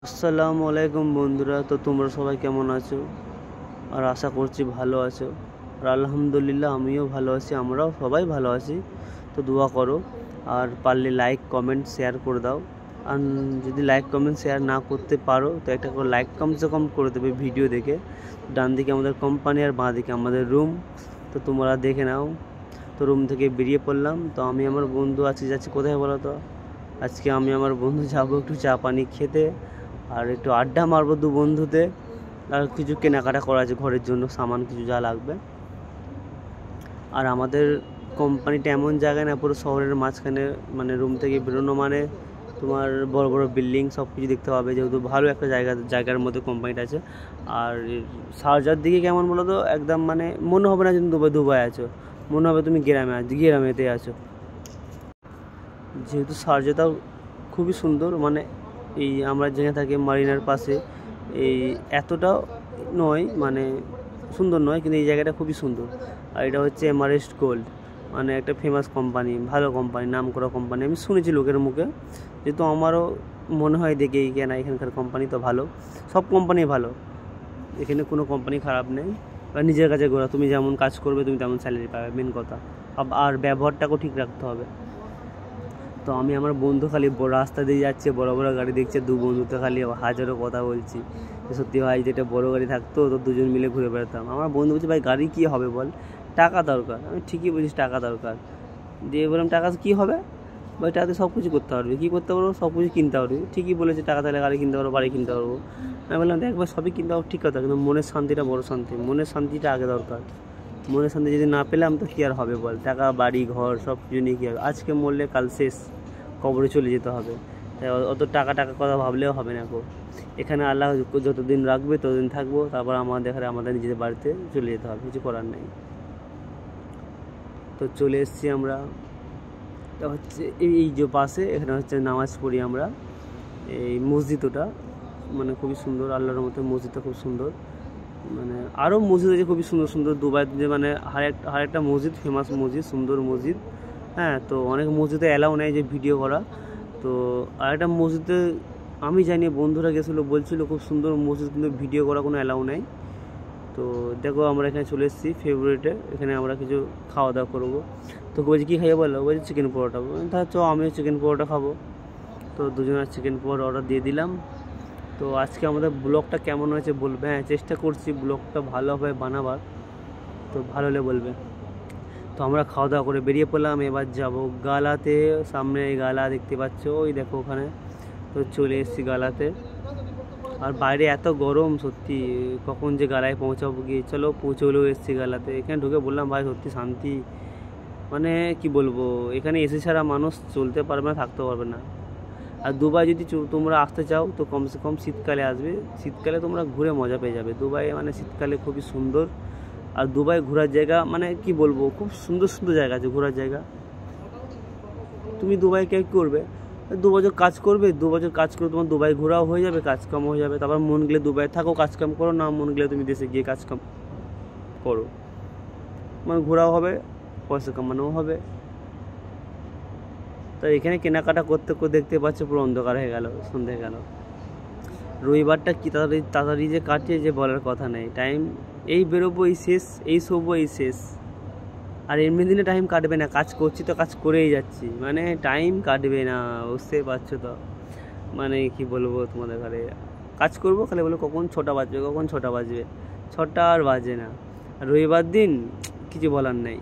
আসসালামু আলাইকুম বন্ধুরা। তো তোমরা সবাই কেমন আছো? আর আশা করছি ভালো আছো। আর আলহামদুলিল্লাহ আমিও ভালো আছি, আমরাও সবাই ভালো আছি। তো দোয়া করো, আর পারলে লাইক কমেন্ট শেয়ার করে দাও। আর যদি লাইক কমেন্ট শেয়ার না করতে পারো তো একটা করে লাইক কমসে কম করে দেবে ভিডিও দেখে। ডান দিকে আমাদের কোম্পানি আর বাঁ দিকে আমাদের রুম, তো তোমরা দেখে নাও। তো রুম থেকে বেরিয়ে পড়লাম। তো আমি আমার বন্ধু যাচ্ছি কোথায় বলো তো? আজকে আমি আমার বন্ধু যাবো একটু চা পানি খেতে, আর একটু আড্ডা মারবো দু বন্ধুতে। আর কিছু কেনাকাটা করা আছে ঘরের জন্য, সামান কিছু যা লাগবে। আর আমাদের কোম্পানিটা এমন জায়গায় না, পুরো শহরের মাঝখানে, মানে রুম থেকে বেরোনো মানে তোমার বড় বড় বিল্ডিং সব কিছু দেখতে পাবে, যেহেতু ভালো একটা জায়গার মধ্যে কোম্পানিটা আছে। আর শারজার দিকে কেমন বলো তো, একদম মানে মনে হবে না তুমি দুবাই আছো, মনে হবে তুমি গ্রামেতে আছো। যেহেতু শারজাটাও খুবই সুন্দর, মানে এই আমরা যেখানে থাকি মারিনার পাশে, এই এতটাও নয়, মানে সুন্দর নয়, কিন্তু এই জায়গাটা খুবই সুন্দর। আর এটা হচ্ছে এমারেস্ট গোল্ড, মানে একটা ফেমাস কোম্পানি, ভালো কোম্পানি, নাম করা কোম্পানি। আমি শুনেছি লোকের মুখে, যেহেতু আমারও মনে হয় দেখেই কেনা এখানকার কোম্পানি তো ভালো। সব কোম্পানি ভালো, এখানে কোনো কোম্পানি খারাপ নেই। আর নিজের কাছে গোড়া, তুমি যেমন কাজ করবে তুমি তেমন স্যালারি পাবে, মেন কথা। আর ব্যবহারটাকেও ঠিক রাখতে হবে। তো আমি আমার বন্ধু খালি রাস্তা দিয়ে যাচ্ছে, বড় বড় গাড়ি দেখছে, দু বন্ধুতে খালি হাজারো কথা বলছি। সত্যি ভাই, যেটা বড় গাড়ি থাকতো তো দুজন মিলে ঘুরে বেড়াতাম। আমার বন্ধু বলছে ভাই গাড়ি কী হবে বল, টাকা দরকার। আমি ঠিকই বলিস, টাকা দরকার। দিয়ে বললাম টাকা কী হবে? ভাই টাকাতে সব কিছু করতে পারবি। কী করতে পারবো? সব কিছু কিনতে পারবি। ঠিকই বলেছে, টাকা তাহলে গাড়ি কিনতে পারবো, বাড়ি কিনতে পারবো। আমি বললাম দেখ ভাই, সবই কিনতে পারবো ঠিক কথা, কিন্তু মনের শান্তিটা বড় শান্তি, মনের শান্তিটা আগে দরকার। মনের শান্তি যদি না পেলাম তো কী আর হবে বল? টাকা বাড়ি ঘর সব কিছু নিয়ে কী হবে? আজকে মরলে কাল শেষ, কবরে চলে যেতে হবে। তাই অত টাকা টাকা কথা ভাবলেও হবে না। এখানে আল্লাহ যতদিন রাখবে ততদিন থাকবো, তারপর আমাদের নিজেদের বাড়িতে চলে যেতে হবে, কিছু করার নেই। তো চলে এসেছি আমরা। তো হচ্ছে এই যে পাশে, এখানে হচ্ছে নামাজ পড়ি আমরা। এই মসজিদ ওটা মানে খুবই সুন্দর, আল্লাহর মতো মসজিদটা খুব সুন্দর। মানে আরও মসজিদ আছে খুবই সুন্দর সুন্দর দুবাইতে, মানে আর একটা মসজিদ, ফেমাস মসজিদ, সুন্দর মসজিদ। হ্যাঁ, তো অনেক মসজিদে অ্যালাউ নেই যে ভিডিও করা। তো আরেকটা মসজিদে আমি জানি, বন্ধুরা গেছিলো, বলছিল খুব সুন্দর মসজিদ, কিন্তু ভিডিও করা কোনো অ্যালাউ নেই। তো দেখো আমরা এখানে চলে এসেছি ফেব্রুয়ারিতে, এখানে আমরা কিছু খাওয়া দাওয়া করবো। তো বলছি কী খাইয়ে বললো, বলছি চিকেন পরোটা। তাহলে চ আমিও চিকেন পরোটা খাবো। তো দুজনের চিকেন পরোটা অর্ডার দিয়ে দিলাম। তো আজকে আমাদের ব্লগটা কেমন হয়েছে বলবে। হ্যাঁ, চেষ্টা করছি ব্লগটা ভালোভাবে বানাবার, তো ভালো হলে বলবে। তো আমরা খাওয়া দাওয়া করে বেরিয়ে পড়লাম, এবার যাব গালাতে। সামনে গালা দেখতে পাচ্ছ, ওই দেখো ওখানে। তো চলে এসেছি গালাতে। আর বাইরে এত গরম, সত্যি কখন যে গালায় পৌঁছাবো গিয়ে, চলো পৌঁছলেও এসেছি গালাতে। এখানে ঢুকে বললাম ভাই সত্যি শান্তি, মানে কি বলবো, এখানে এসি ছাড়া মানুষ চলতে পারবে না, থাকতে পারবে না। আর দুবাই যদি তোমরা আসতে চাও তো কমসে কম শীতকালে আসবে, শীতকালে তোমরা ঘুরে মজা পেয়ে যাবে। দুবাই মানে শীতকালে খুবই সুন্দর। আর দুবাই ঘোরার জায়গা মানে কি বলবো, খুব সুন্দর সুন্দর জায়গা আছে ঘোরার জায়গা। তুমি দুবাই কে করবে, 2 বছর কাজ করবে, 2 বছর কাজ করে তোমার দুবাই ঘোরাও হয়ে যাবে, কাজ কাম হয়ে যাবে। তারপর মন গেলে দুবাই থাকো, কাজ কাম করো, না মন গেলে তুমি দেশে গিয়ে কাজ কাম করো, মানে ঘোরাও হবে, পয়সা কামানোও হবে। তাই এখানে কেনাকাটা করতে করতে দেখতে পাচ্ছ পুরো অন্ধকার হয়ে গেল, সন্ধে গেল। রবিবারটা কি তাড়াতাড়ি তাড়াতাড়ি যে কাটে যে বলার কথা নেই। টাইম এই বেরোবো এই শেষ, এই শোবো এই শেষ। আর এমনি দিনে টাইম কাটবে না, কাজ করছি তো কাজ করেই যাচ্ছি, মানে টাইম কাটবে না, বুঝতেই পারছো তো। মানে কি বলবো তোমাদের, ঘরে কাজ করবো খালি বলো কখন 6টা বাজবে, কখন 6টা বাজবে, 6টা আর বাজে না। আর রবিবার দিন কিছু বলার নেই।